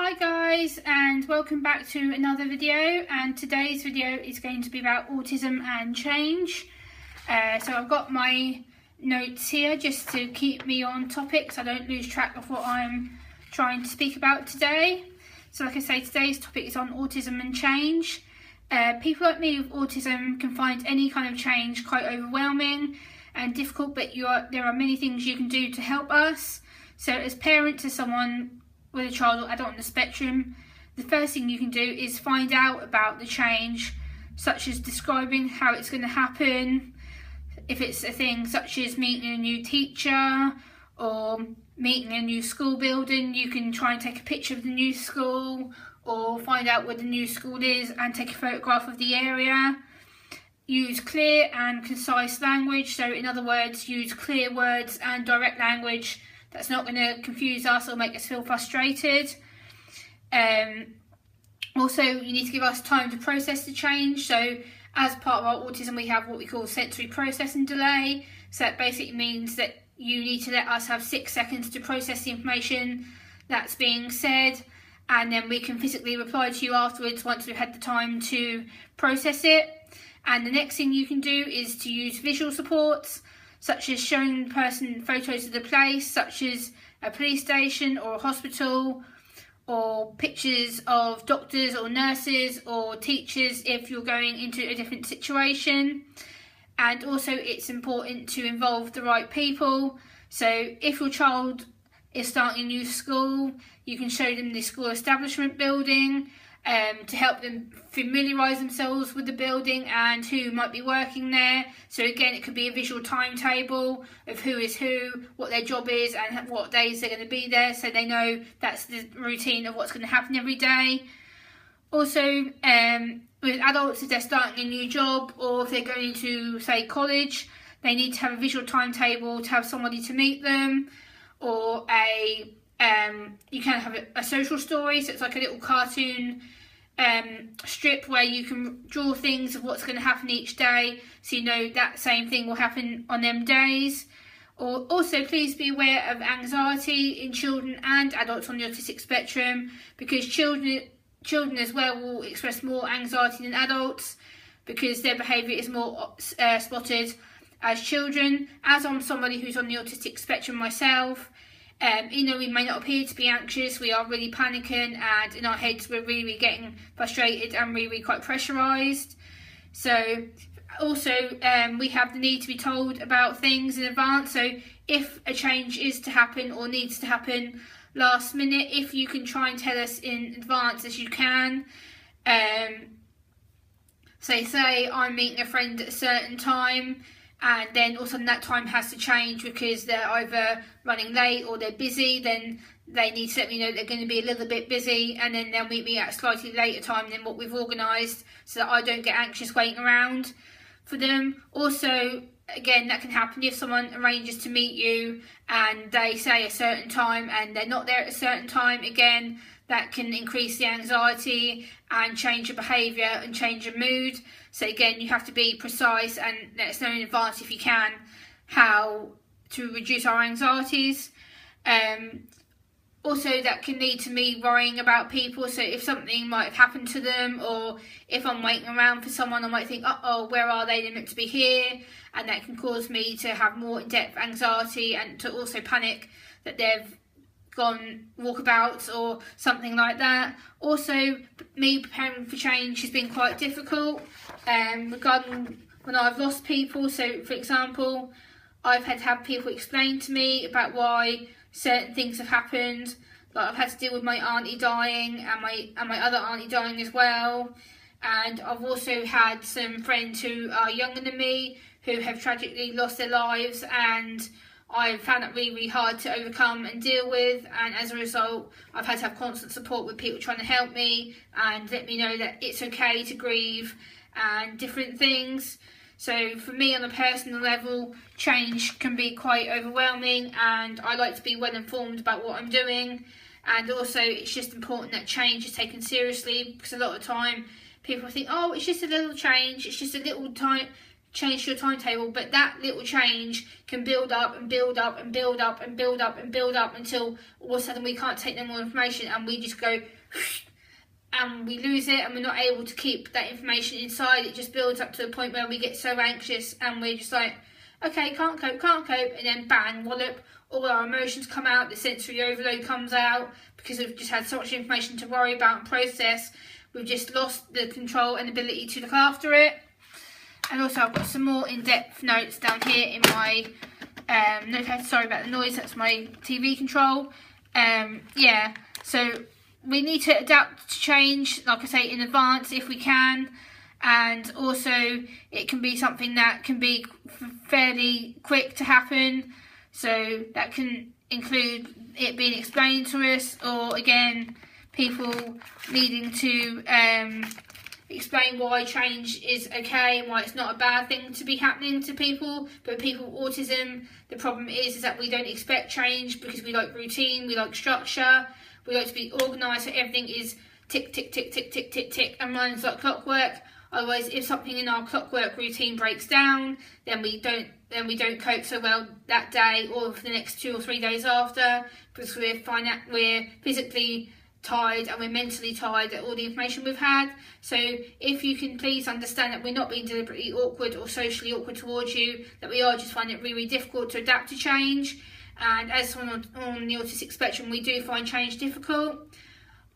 Hi guys, and welcome back to another video, and today's video is going to be about autism and change. So I've got my notes here just to keep me on topic so I don't lose track of what I'm trying to speak about today. So like I say, today's topic is on autism and change. People like me with autism can find any kind of change quite overwhelming and difficult, but there are many things you can do to help us. So as parents, as someone with a child or adult on the spectrum, the first thing you can do is find out about the change, such as describing how it's going to happen. If it's a thing such as meeting a new teacher or meeting a new school building, you can try and take a picture of the new school or find out where the new school is and take a photograph of the area. Use clear and concise language, so in other words, use clear words and direct language that's not going to confuse us or make us feel frustrated. Also, you need to give us time to process the change. So as part of our autism, we have what we call sensory processing delay. So that basically means that you need to let us have 6 seconds to process the information that's being said, and then we can physically reply to you afterwards once we've had the time to process it. And the next thing you can do is to use visual supports, such as showing the person photos of the place, such as a police station or a hospital, or pictures of doctors or nurses or teachers if you're going into a different situation. And also it's important to involve the right people. So if your child is starting a new school, you can show them the school establishment building, to help them familiarise themselves with the building and who might be working there. So again, it could be a visual timetable of who is who, what their job is and what days they're going to be there, so they know that's the routine of what's going to happen every day. Also, with adults, if they're starting a new job or if they're going to, say, college, they need to have a visual timetable to have somebody to meet them, or you can have a social story, so it's like a little cartoon strip where you can draw things of what's going to happen each day, so you know that same thing will happen on them days. Or also, please be aware of anxiety in children and adults on the autistic spectrum, because children as well will express more anxiety than adults because their behaviour is more spotted as children. As I'm somebody who's on the autistic spectrum myself, you know, we may not appear to be anxious, we are really panicking, and in our heads we're really getting frustrated and really quite pressurised. So also we have the need to be told about things in advance. So if a change is to happen or needs to happen last minute, if you can try and tell us in advance as you can. So say I'm meeting a friend at a certain time, and then all of a sudden that time has to change because they're either running late or they're busy, then they need to let me know they're going to be a little bit busy, and then they'll meet me at a slightly later time than what we've organised, so that I don't get anxious waiting around for them. Also, again, that can happen if someone arranges to meet you and they say a certain time and they're not there at a certain time. Again, that can increase the anxiety and change your behaviour and change your mood. So again, you have to be precise and let us know in advance if you can how to reduce our anxieties. Also, that can lead to me worrying about people. So if something might have happened to them, or if I'm waiting around for someone, I might think, uh-oh, where are they? They're meant to be here. And that can cause me to have more in-depth anxiety and to also panic that they've gone walkabouts or something like that. Also, me preparing for change has been quite difficult, regarding when I've lost people. So for example, I've had to have people explain to me about why certain things have happened. Like I've had to deal with my auntie dying and my other auntie dying as well. And I've also had some friends who are younger than me who have tragically lost their lives, and I've found that really hard to overcome and deal with, and as a result I've had to have constant support with people trying to help me and let me know that it's okay to grieve and different things. So for me, on a personal level, change can be quite overwhelming, and I like to be well informed about what I'm doing. And also it's just important that change is taken seriously, because a lot of the time people think, oh, it's just a little change, it's just a little change your timetable, but that little change can build up and build up and build up and build up and build up until all of a sudden we can't take no more information, and we just go and we lose it, and we're not able to keep that information inside. It just builds up to the point where we get so anxious and we're just like, okay, can't cope, and then bang, wallop, all our emotions come out, the sensory overload comes out, because we've just had so much information to worry about and process. We've just lost the control and ability to look after it. And also I've got some more in-depth notes down here in my notepad. Sorry about the noise, that's my TV control. Yeah, so we need to adapt to change, like I say, in advance if we can. And also it can be something that can be fairly quick to happen. So that can include it being explained to us, or again, people needing to explain why change is okay and why it's not a bad thing to be happening to people. But people with autism, the problem is that we don't expect change, because we like routine, we like structure, we like to be organised, so everything is tick, tick, tick, tick, tick, tick, tick, and runs like clockwork. Otherwise, if something in our clockwork routine breaks down, then we don't cope so well that day or for the next 2 or 3 days after, because we're physically tired and we're mentally tired at all the information we've had. So if you can please understand that we're not being deliberately awkward or socially awkward towards you, that we are just finding it really, really difficult to adapt to change. And as someone on the autistic spectrum, we do find change difficult.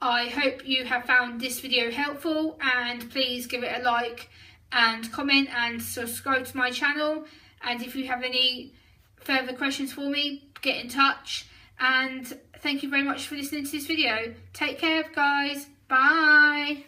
I hope you have found this video helpful, and please give it a like and comment and subscribe to my channel. And if you have any further questions for me, get in touch. And thank you very much for listening to this video. Take care, guys. Bye.